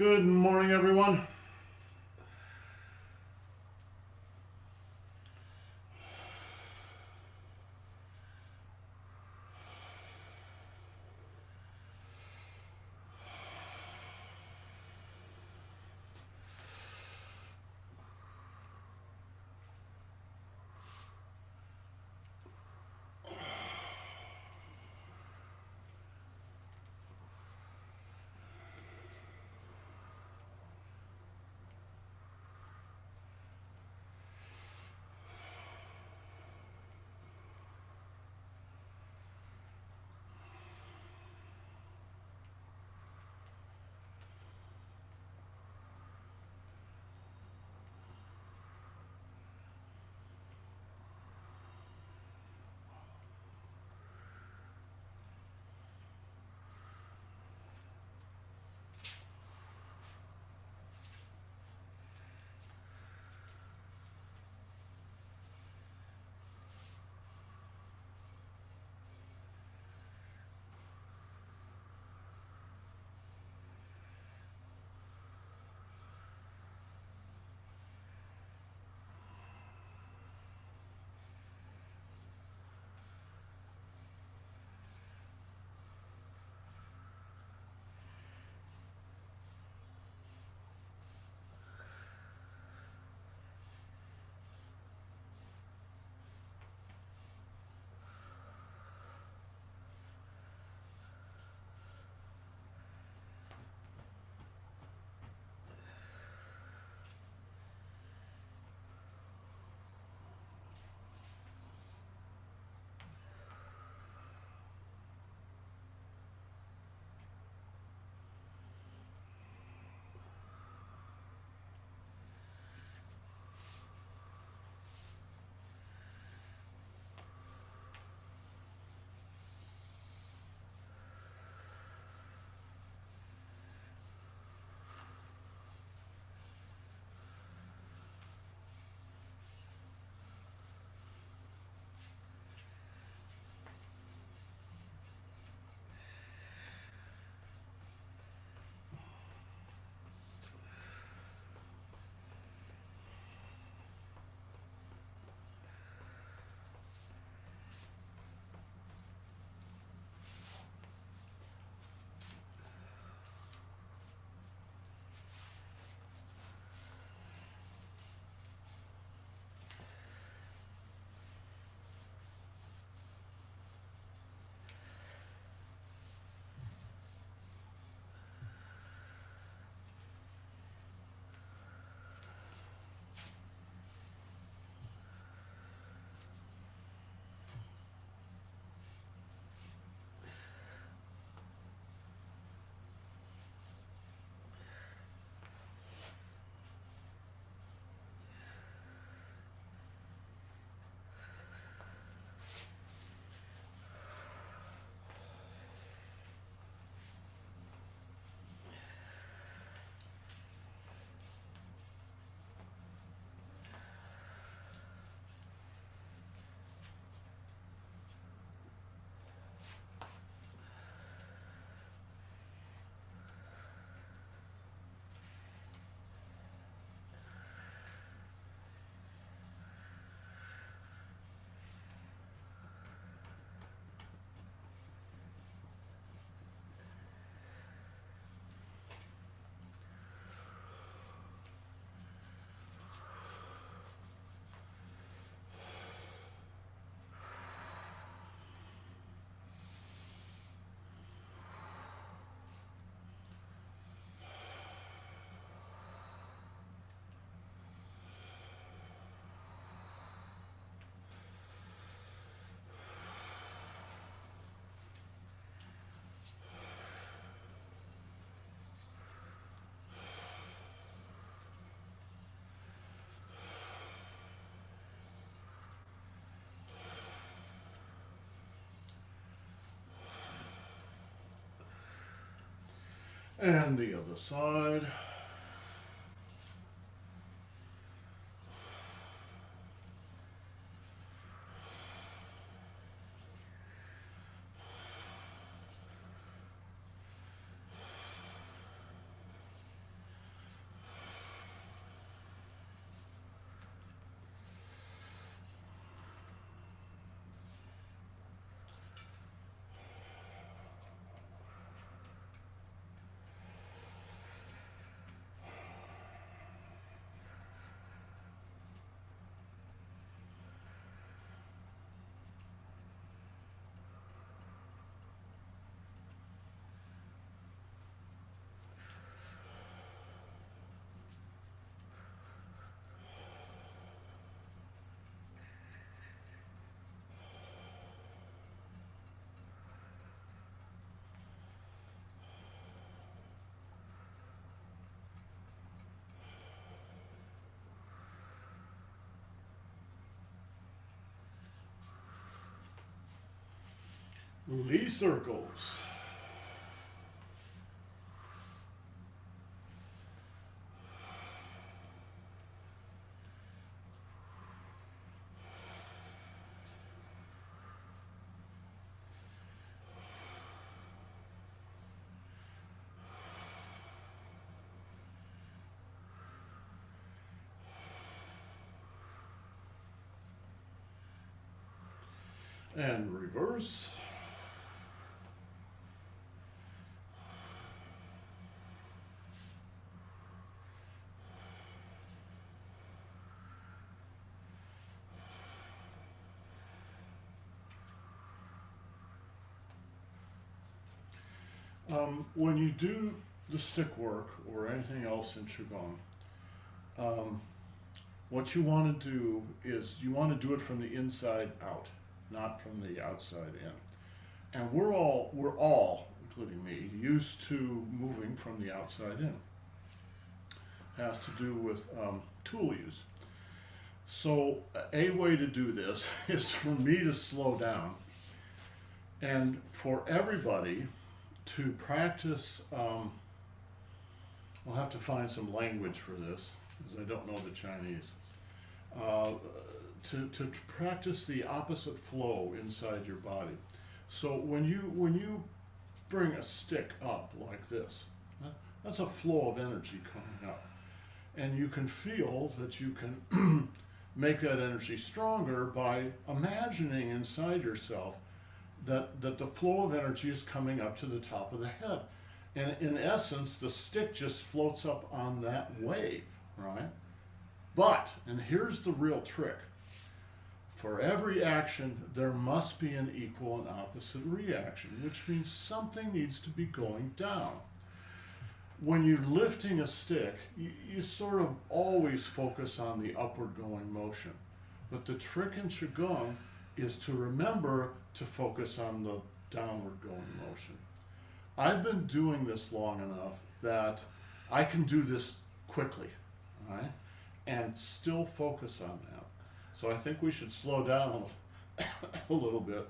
Good morning, everyone. And the other side. Lee circles. And reverse. When you do the stick work or anything else in Qigong, what you want to do is you want to do it from the inside out, not from the outside in. And we're all, including me, used to moving from the outside in. Has to do with tool use. So a way to do this is for me to slow down and for everybody to practice, we'll have to find some language for this because I don't know the Chinese, to practice the opposite flow inside your body. So when you bring a stick up like this, that's a flow of energy coming up. And you can feel that you can make that energy stronger by imagining inside yourself that the flow of energy is coming up to the top of the head. And in essence, the stick just floats up on that wave, right? But, and here's the real trick, for every action, there must be an equal and opposite reaction, which means something needs to be going down. When you're lifting a stick, you sort of always focus on the upward going motion. But the trick in Qigong is to remember to focus on the downward going motion. I've been doing this long enough that I can do this quickly, right? And still focus on that. So I think we should slow down a little bit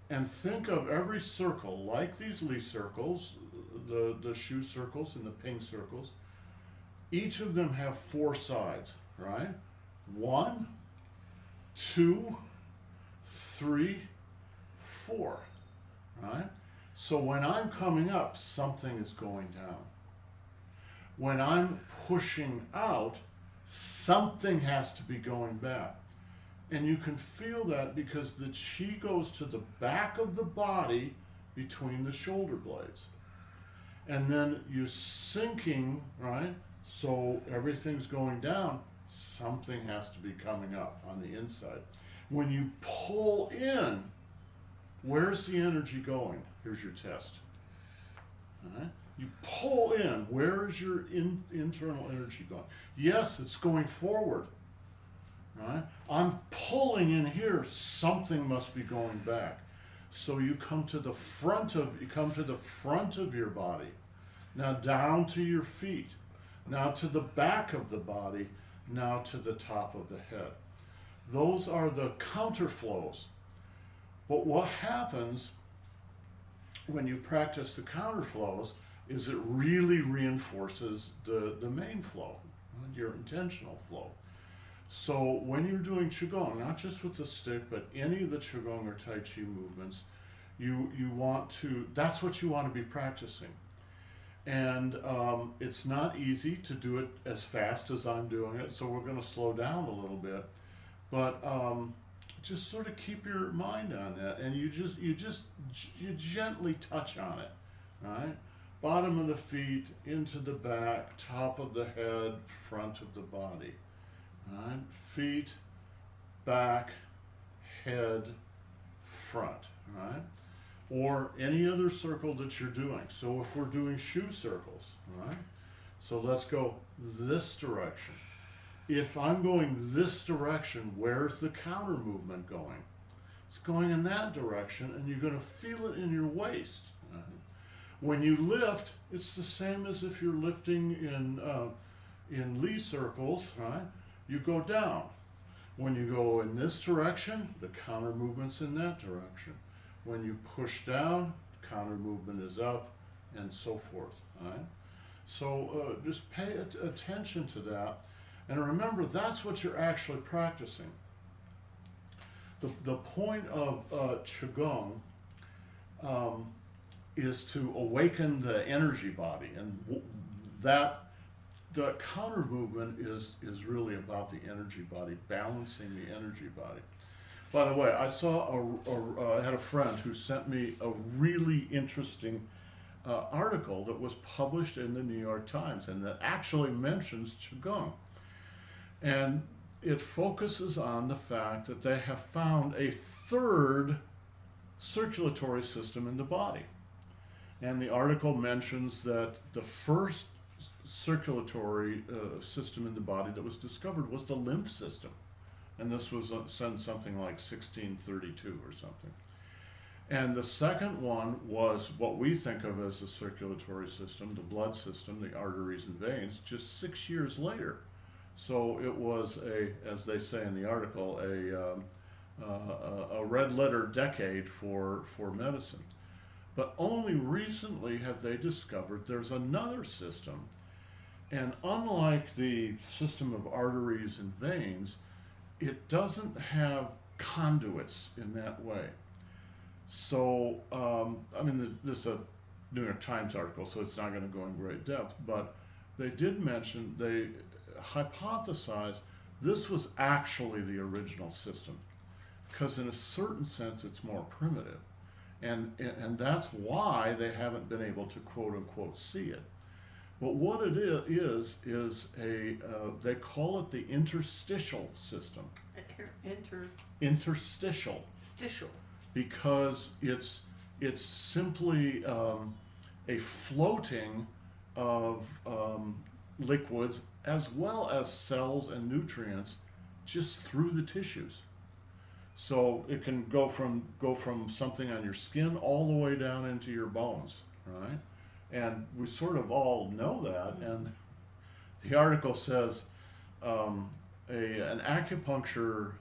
and think of every circle, like these Li circles, the Shu circles and the Ping circles. Each of them have 4 sides, right? 1, 2, 3, 4, right? So when I'm coming up, something is going down. When I'm pushing out, something has to be going back. And you can feel that because the Qi goes to the back of the body between the shoulder blades. And then you're sinking, right? So everything's going down, something has to be coming up on the inside. When you pull in, where's the energy going? Here's your test. All right? You pull in, where is your internal energy going? Yes, it's going forward. Right? I'm pulling in here, something must be going back. So you come to the front of your body. Now down to your feet. Now to the back of the body. Now to the top of the head. Those are the counterflows. But what happens when you practice the counterflows is it really reinforces the main flow, your intentional flow. So when you're doing Qigong, not just with the stick, but any of the Qigong or Tai Chi movements, you want to, that's what you want to be practicing. And it's not easy to do it as fast as I'm doing it, so we're going to slow down a little bit. But just sort of keep your mind on that, and you gently touch on it, right? Bottom of the feet, into the back, top of the head, front of the body. Right? Feet, back, head, front, right? Or any other circle that you're doing. So if we're doing Shu circles, right? So let's go this direction. If I'm going this direction, where's the counter movement going? It's going in that direction, and you're going to feel it in your waist. Right? When you lift, it's the same as if you're lifting in Li circles, right? You go down. When you go in this direction, the counter movement's in that direction. When you push down, counter movement is up, and so forth. All right? So just pay attention to that, and remember that's what you're actually practicing. The point of Qigong is to awaken the energy body, and that the counter movement is really about the energy body, balancing the energy body. By the way, I saw I had a friend who sent me a really interesting article that was published in the New York Times, and that actually mentions Qigong. And it focuses on the fact that they have found a third circulatory system in the body. And the article mentions that the first circulatory system in the body that was discovered was the lymph system. And this was something like 1632 or something. And the second one was what we think of as the circulatory system, the blood system, the arteries and veins, just 6 years later. So it was as they say in the article, a red letter decade for medicine. But only recently have they discovered there's another system. And unlike the system of arteries and veins, it doesn't have conduits in that way. So, I mean, this is a New York Times article, so it's not going to go in great depth, but they did mention, they hypothesized this was actually the original system, because in a certain sense it's more primitive. And that's why they haven't been able to quote unquote see it. But what it is they call it the interstitial system. Interstitial. Stitial. Because it's simply a floating of liquids as well as cells and nutrients just through the tissues. So it can go from something on your skin all the way down into your bones, right? And we sort of all know that. And the article says an acupuncture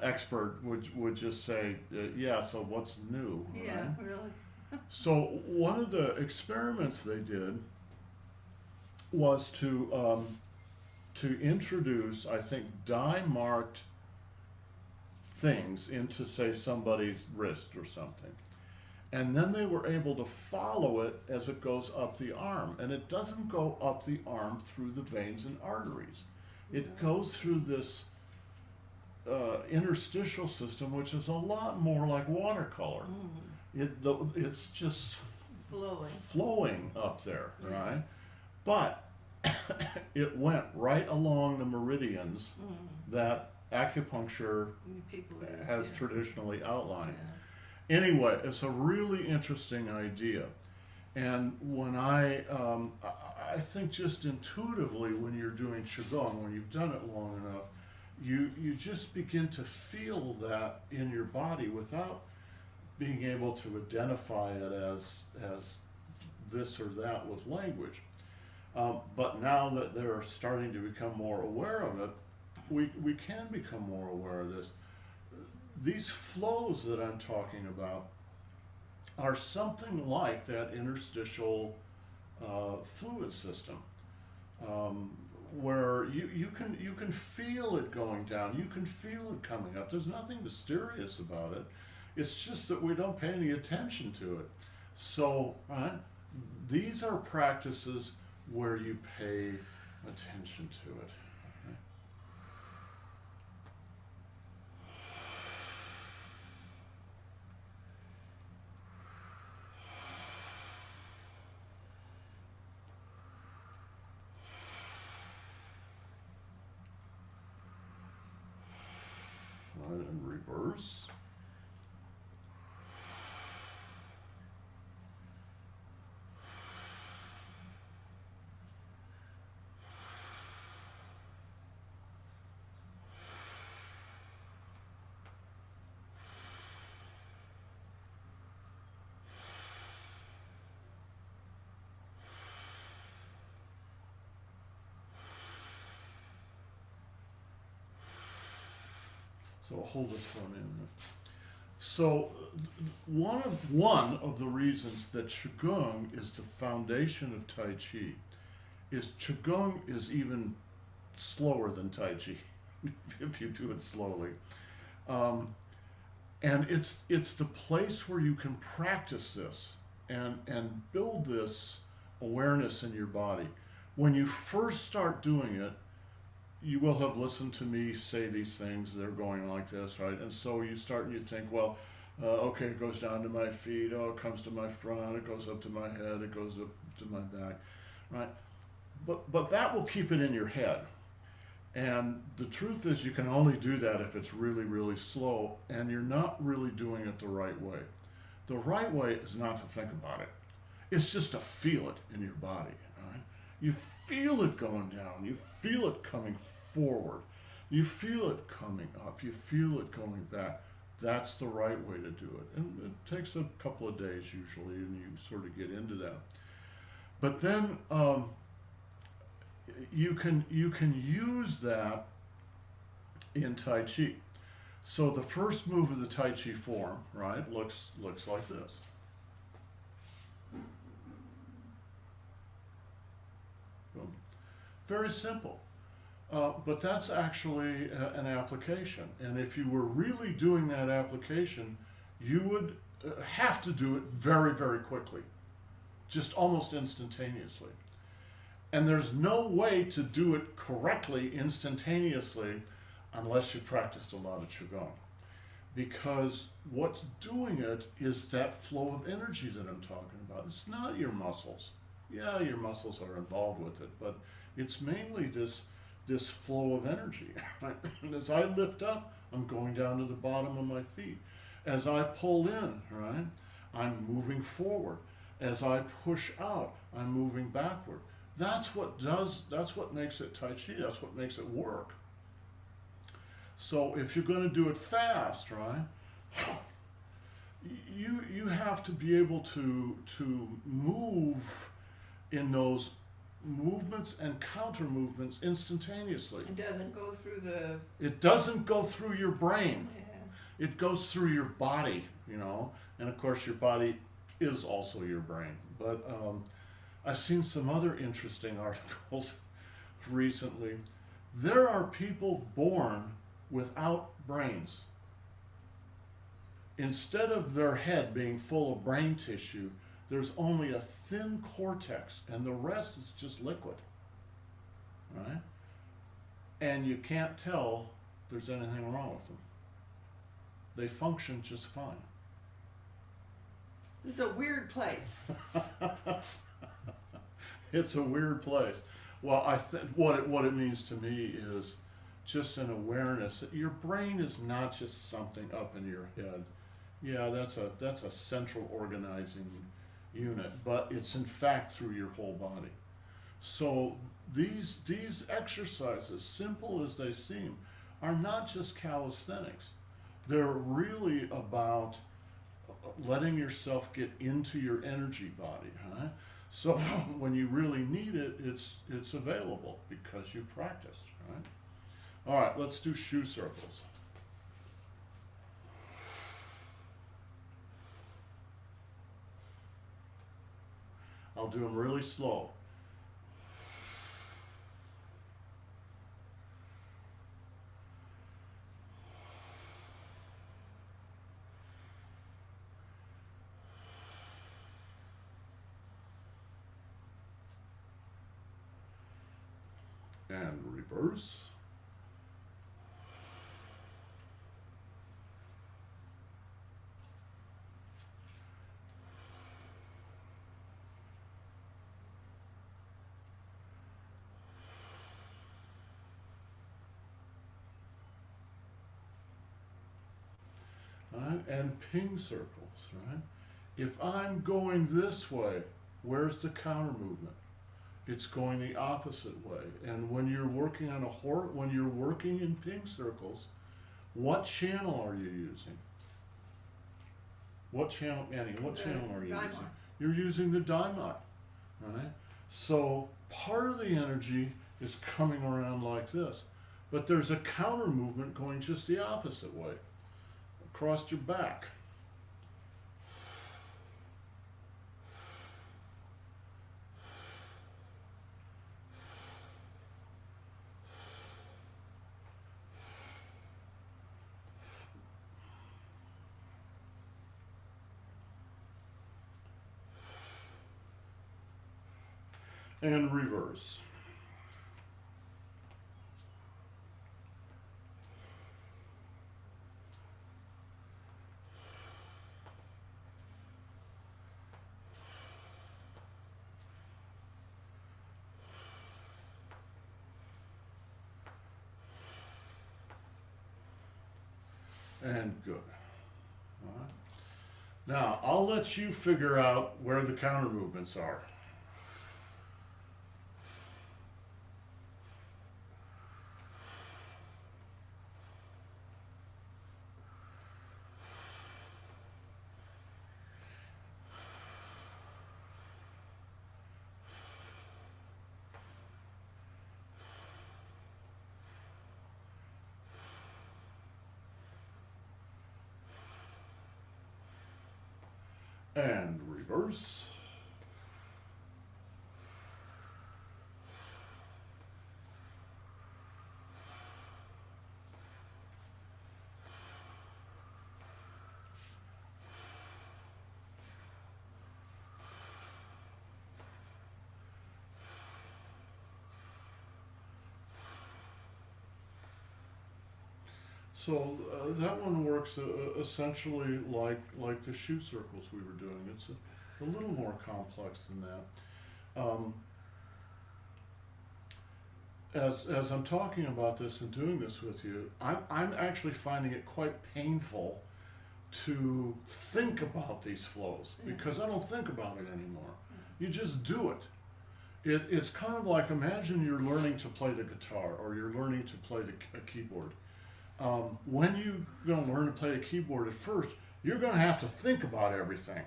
expert would just say, yeah, so what's new? Yeah, right? really. So one of the experiments they did was to introduce, I think, dye-marked things into, say, somebody's wrist or something. And then they were able to follow it as it goes up the arm. And it doesn't go up the arm through the veins and arteries. It goes through this interstitial system, which is a lot more like watercolor. It's just flowing up there, right? But it went right along the meridians that acupuncture has traditionally outlined. Anyway, it's a really interesting idea. And when I think just intuitively when you're doing Qigong, when you've done it long enough, you just begin to feel that in your body without being able to identify it as this or that with language. But now that they're starting to become more aware of it, we can become more aware of this. These flows that I'm talking about are something like that interstitial fluid system, where you can feel it going down, you can feel it coming up. There's nothing mysterious about it. It's just that we don't pay any attention to it. So, right, these are practices where you pay attention to it. In reverse. So hold this for a minute. So one of the reasons that Qigong is the foundation of Tai Chi is Qigong is even slower than Tai Chi if you do it slowly. Um, and it's the place where you can practice this and build this awareness in your body. When you first start doing it, you will have listened to me say these things. They're going like this, right? And so you start and you think, well, okay, it goes down to my feet. Oh, it comes to my front. It goes up to my head. It goes up to my back, right? But that will keep it in your head. And the truth is, you can only do that if it's really, really slow, and you're not really doing it the right way. The right way is not to think about it. It's just to feel it in your body, right? You feel it going down. You feel it coming forward. You feel it coming up. You feel it going back. That's the right way to do it. And it takes a couple of days usually, and you sort of get into that. But then you can use that in Tai Chi. So the first move of the Tai Chi form, right, looks like this. Boom. Very simple. But that's actually an application. And if you were really doing that application, you would have to do it very, very quickly, just almost instantaneously. And there's no way to do it correctly instantaneously unless you practiced a lot of Qigong. Because what's doing it is that flow of energy that I'm talking about. It's not your muscles. Yeah, your muscles are involved with it, but it's mainly this flow of energy. Right? And as I lift up, I'm going down to the bottom of my feet. As I pull in, right, I'm moving forward. As I push out, I'm moving backward. That's what makes it Tai Chi. That's what makes it work. So if you're going to do it fast, right, you have to be able to move in those movements and counter movements instantaneously. It doesn't go through the... It doesn't go through your brain. Yeah. It goes through your body, you know. And of course your body is also your brain. But I've seen some other interesting articles recently. There are people born without brains. Instead of their head being full of brain tissue, there's only a thin cortex, and the rest is just liquid, right? And you can't tell there's anything wrong with them. They function just fine. It's a weird place. It's a weird place. Well, I think what it means to me is just an awareness that your brain is not just something up in your head. Yeah, that's a central organizing unit, but it's in fact through your whole body. So these exercises, simple as they seem, are not just calisthenics. They're really about letting yourself get into your energy body, huh? So when you really need it, it's available because you've practiced, right? All right, let's do shoe circles. I'll do them really slow. And reverse. Right? And ping circles, right? If I'm going this way, where's the counter movement? It's going the opposite way. And when you're working on when you're working in ping circles, what channel are you using? What channel, Annie, what channel are you using? You're using the daimai, right? So part of the energy is coming around like this, but there's a counter movement going just the opposite way. across your back. And reverse. And good. All right. Now, I'll let you figure out where the counter movements are. And reverse. So that one works essentially like the shoe circles we were doing. It's a little more complex than that. As I'm talking about this and doing this with you, I'm actually finding it quite painful to think about these flows because I don't think about it anymore. You just do it. It's kind of like, imagine you're learning to play the guitar or you're learning to play a keyboard. When you're going to learn to play a keyboard at first, you're going to have to think about everything.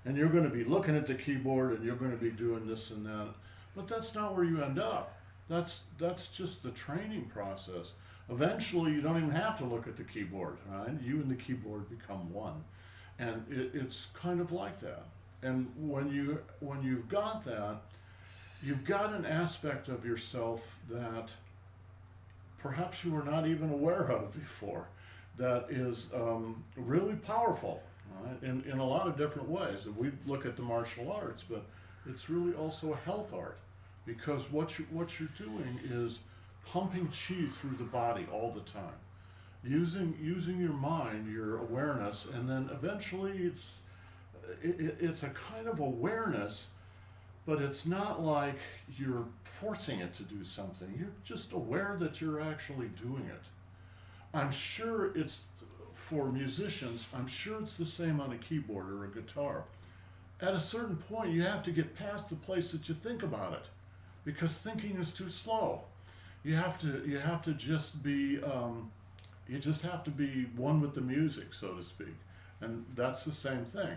And you're going to be looking at the keyboard and you're going to be doing this and that. But that's not where you end up. That's just the training process. Eventually, you don't even have to look at the keyboard, right? You and the keyboard become one. And it's kind of like that. And when you've got that, you've got an aspect of yourself that perhaps you were not even aware of before, that is really powerful, right? In a lot of different ways. We look at the martial arts, but it's really also a health art, because what you're doing is pumping chi through the body all the time, using your mind, your awareness, and then eventually it's a kind of awareness. But it's not like you're forcing it to do something. You're just aware that you're actually doing it. I'm sure it's, for musicians, I'm sure it's the same on a keyboard or a guitar. At a certain point, you have to get past the place that you think about it, because thinking is too slow. You have to just be, you just have to be one with the music, so to speak. And that's the same thing.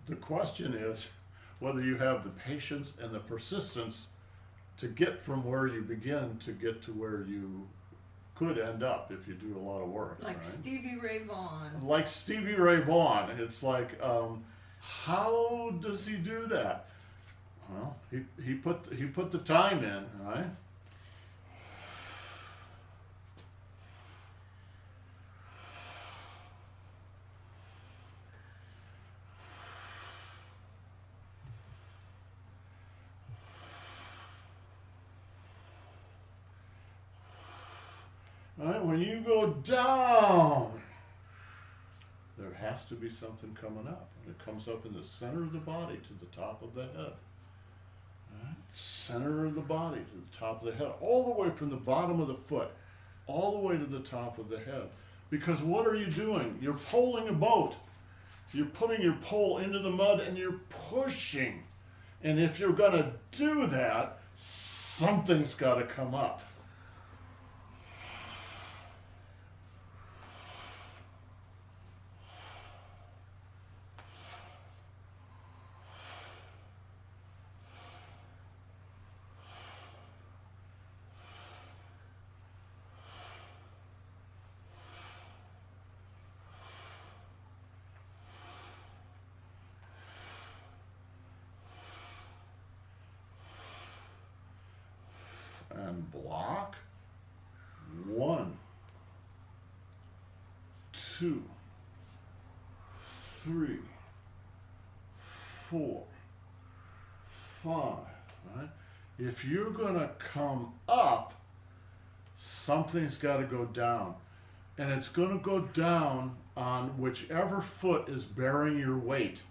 The question is whether you have the patience and the persistence to get from where you begin to get to where you could end up if you do a lot of work. Like right? Stevie Ray Vaughan. Like Stevie Ray Vaughan. It's like, how does he do that? Well, he put the time in, right? All right, when you go down, there has to be something coming up. And it comes up in the center of the body to the top of the head. All right? Center of the body to the top of the head, all the way from the bottom of the foot, all the way to the top of the head. Because what are you doing? You're poling a boat. You're putting your pole into the mud and you're pushing. And if you're going to do that, something's got to come up. block. 1, 2, 3, 4, 5. Right? If you're going to come up, something's got to go down. And it's going to go down on whichever foot is bearing your weight.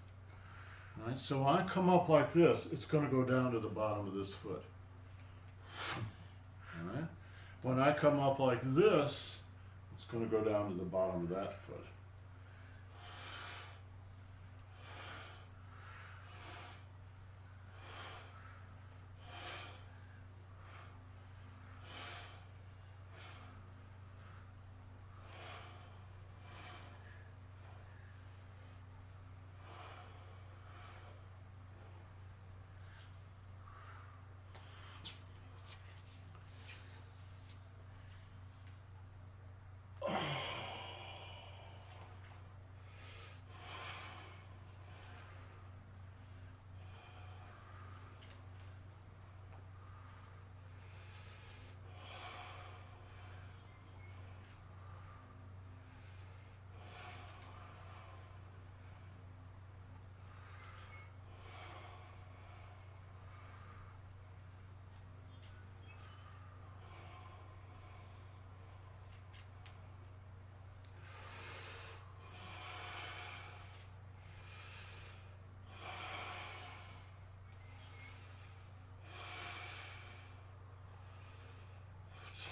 Right? So when I come up like this, it's going to go down to the bottom of this foot. All right? When I come up like this, it's going to go down to the bottom of that foot.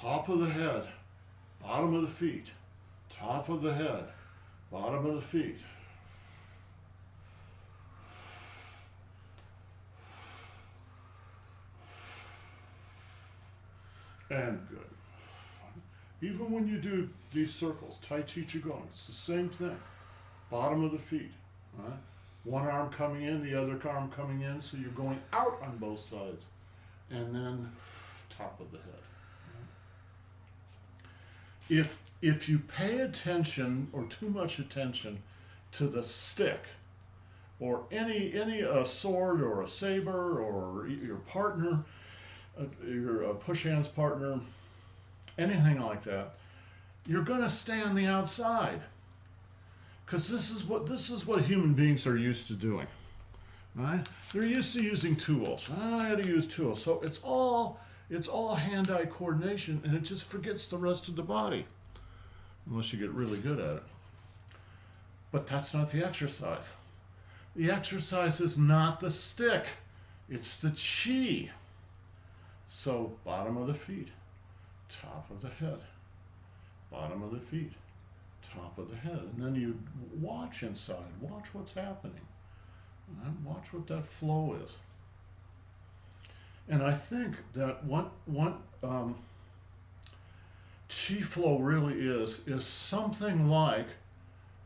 Top of the head, bottom of the feet, top of the head, bottom of the feet. And good. Even when you do these circles, Tai Chi Qigong, it's the same thing. Bottom of the feet, right? One arm coming in, the other arm coming in, so you're going out on both sides. And then top of the head. If you pay attention or too much attention to the stick or any sword or a saber or your partner, your push hands partner, anything like that, you're going to stay on the outside, because this is what human beings are used to doing, right? They're used to using tools. I had to use tools, so it's all hand-eye coordination, and it just forgets the rest of the body, unless you get really good at it. But that's not the exercise. The exercise is not the stick, it's the chi. So bottom of the feet, top of the head, bottom of the feet, top of the head. And then you watch inside, watch what's happening. Right? Watch what that flow is. And I think that what chi flow really is something like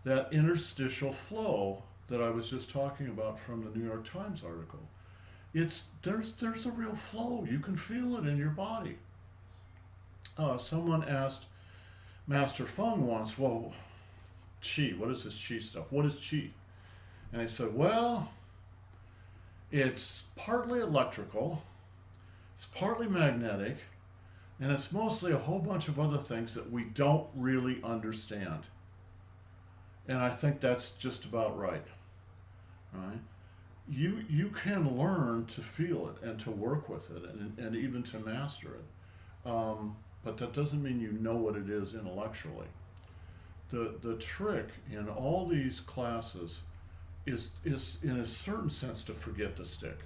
that interstitial flow that I was just talking about from the New York Times article. There's a real flow. You can feel it in your body. Someone asked Master Feng once, well, chi, what is this chi stuff? What is chi? And he said, well, it's partly electrical, it's partly magnetic, and it's mostly a whole bunch of other things that we don't really understand. And I think that's just about right. Right? You can learn to feel it and to work with it and even to master it. But that doesn't mean you know what it is intellectually. The trick in all these classes is in a certain sense to forget the stick.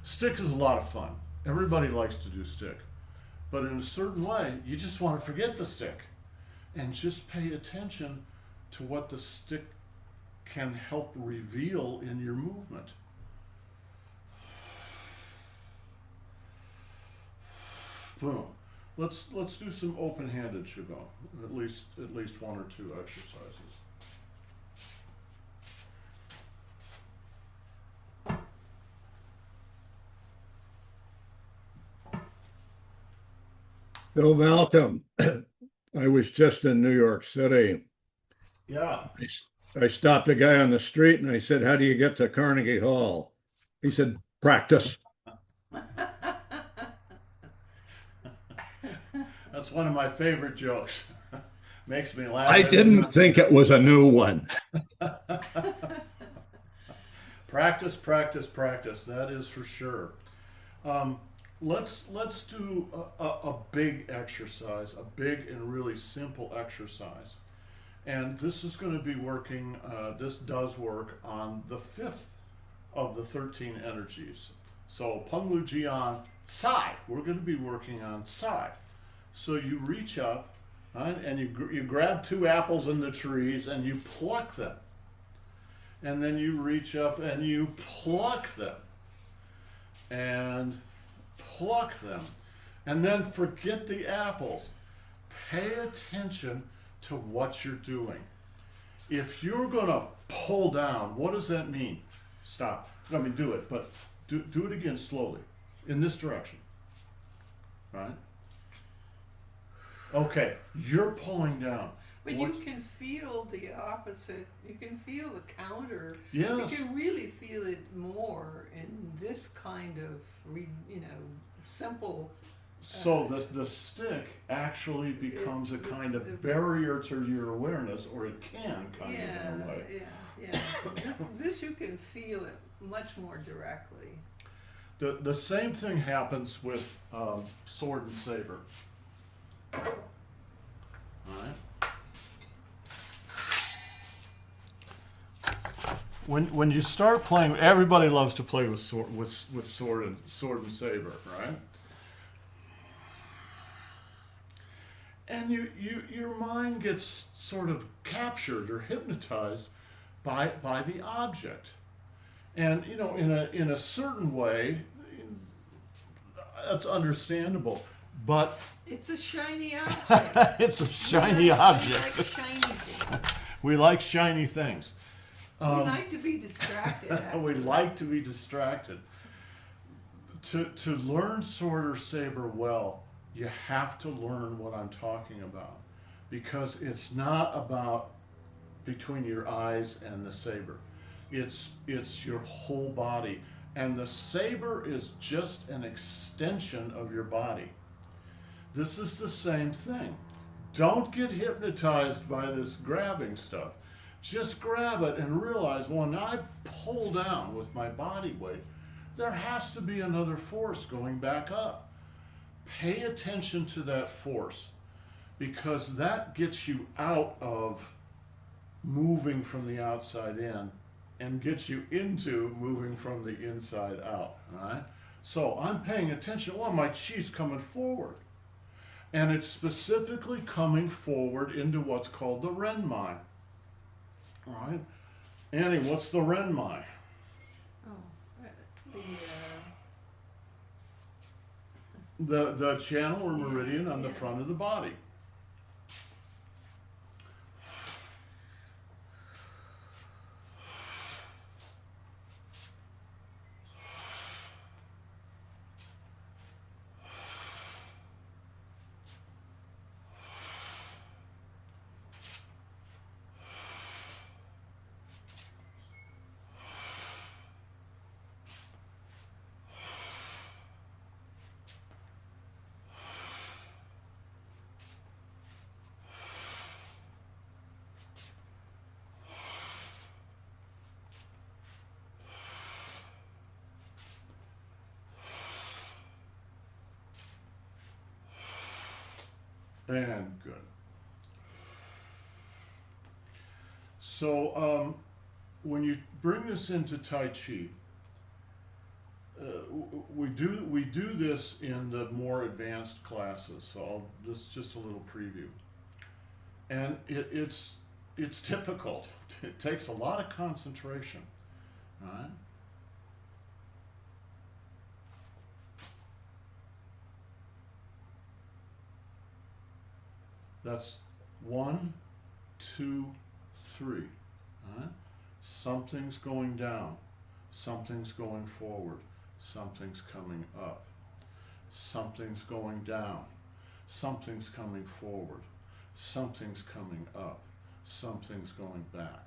Stick is a lot of fun. Everybody likes to do stick. But in a certain way, you just want to forget the stick and just pay attention to what the stick can help reveal in your movement. Boom. Let's do some open-handed Qigong. At least one or two exercises. So, Malcolm, I was just in New York City. Yeah. I stopped a guy on the street and I said, how do you get to Carnegie Hall? He said, practice. That's one of my favorite jokes. Makes me laugh. I didn't think it was a new one. Practice, practice, practice. That is for sure. Um, let's do a big exercise, a big and really simple exercise. And this is going to be working, this does work on the fifth of the 13 energies. So Penglu Jian Tsai, we're going to be working on Tsai. So you reach up, right, and you grab two apples in the trees and you pluck them. And then you reach up and you pluck them. And pluck them. And then forget the apples. Pay attention to what you're doing. If you're going to pull down, what does that mean? Stop. I mean, do it, but do it again slowly, in this direction. Right? Okay, you're pulling down. But you can feel the opposite. You can feel the counter. Yes. You can really feel it more in this kind of, simple. So the stick actually becomes a kind of barrier to your awareness, or it can kind of in a way. Yeah. This you can feel it much more directly. The same thing happens with sword and saber. All right. When you start playing, everybody loves to play with sword and saber, right? And your mind gets sort of captured or hypnotized by the object, and in a certain way, that's understandable. But it's a shiny object. It's a shiny object. We like shiny things. We like shiny things. We like to be distracted. We like to be distracted. To learn sword or saber well, you have to learn what I'm talking about, because it's not about between your eyes and the saber. It's your whole body, and the saber is just an extension of your body. This is the same thing. Don't get hypnotized by this grabbing stuff. Just grab it and realize when I pull down with my body weight, there has to be another force going back up. Pay attention to that force, because that gets you out of moving from the outside in and gets you into moving from the inside out, right? So I'm paying attention. Well, my chi's coming forward. And it's specifically coming forward into what's called the Renmai. All right? Annie, what's the Renmai? The channel or meridian on the front of the body. And good. So when you bring this into Tai Chi, we do this in the more advanced classes. So this is just a little preview, and it's difficult. It takes a lot of concentration, right? That's 1, 2, 3. Right? Something's going down. Something's going forward. Something's coming up. Something's going down. Something's coming forward. Something's coming up. Something's going back.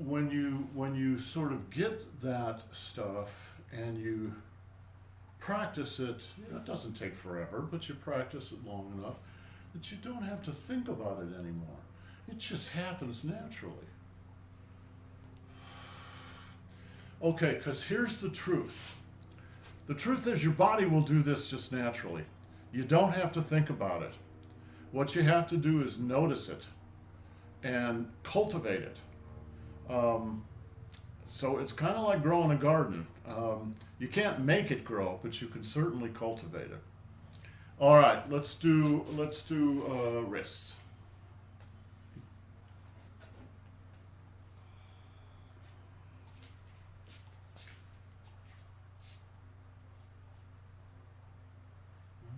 When you sort of get that stuff and you practice it. It doesn't take forever, but you practice it long enough that you don't have to think about it anymore. It just happens naturally. Okay, because here's the truth. The truth is your body will do this just naturally. You don't have to think about it. What you have to do is notice it and cultivate it. So it's kind of like growing a garden. You can't make it grow, but you can certainly cultivate it. All right, let's do wrists.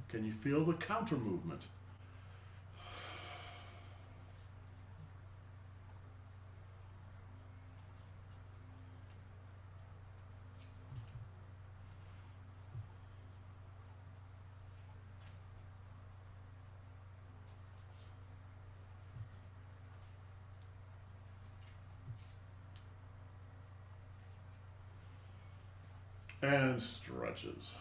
Can you feel the counter movement? And stretches.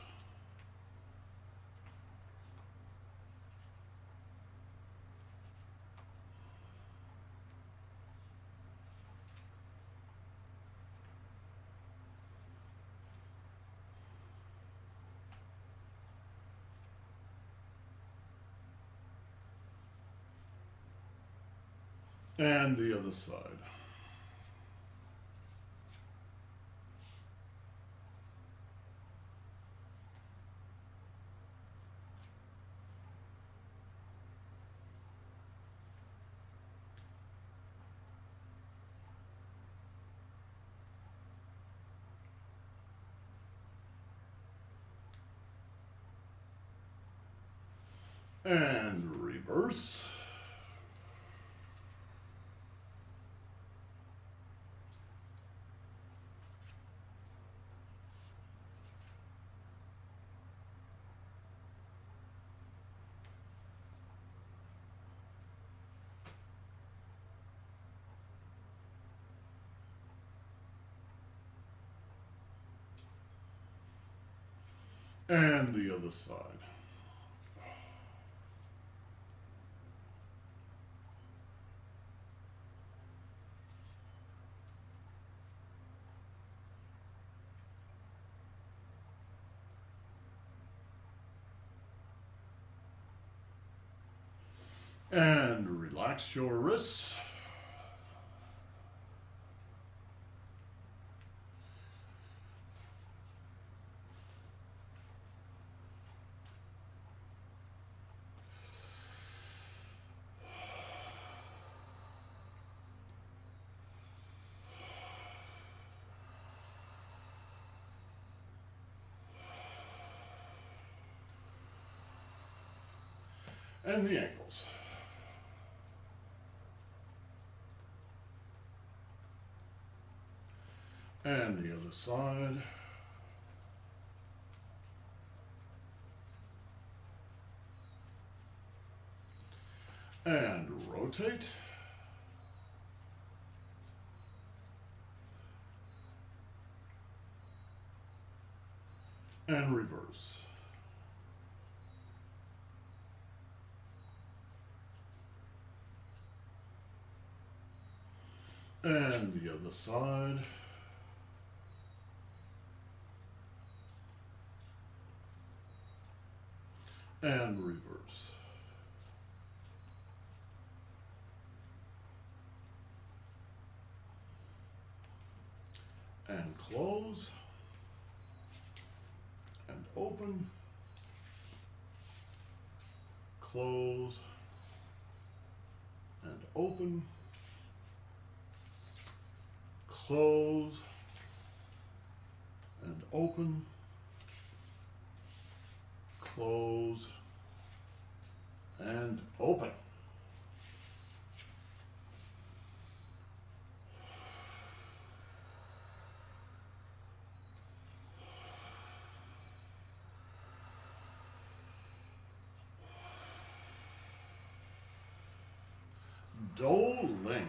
And the other side. And reverse. And the other side. And relax your wrists. And the ankles. And the other side. And rotate. And reverse. And the other side. And reverse. And close. And open. Close. And open. Close. And open. Close. And open. Doling.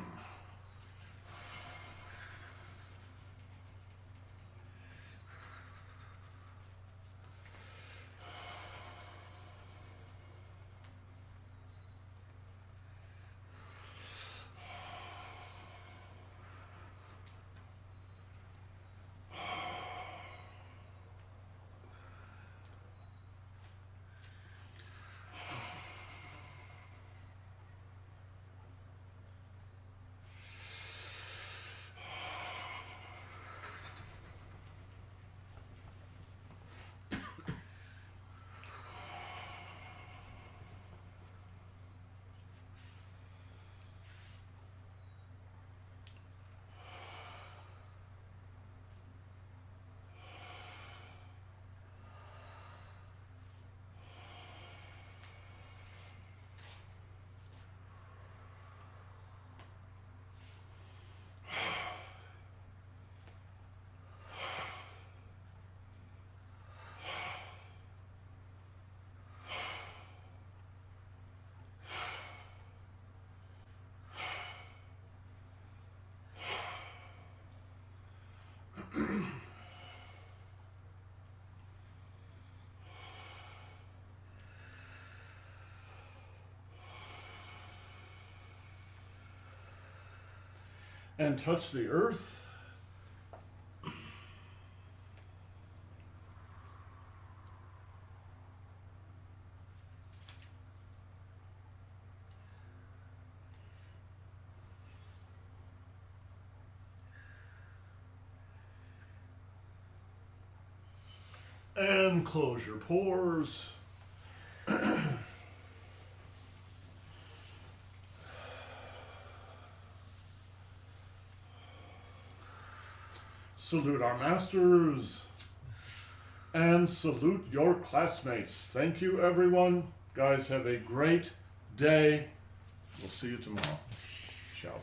and touch the earth. And close your pores. Salute our masters and salute your classmates. Thank you, everyone. Guys, have a great day. We'll see you tomorrow. Ciao.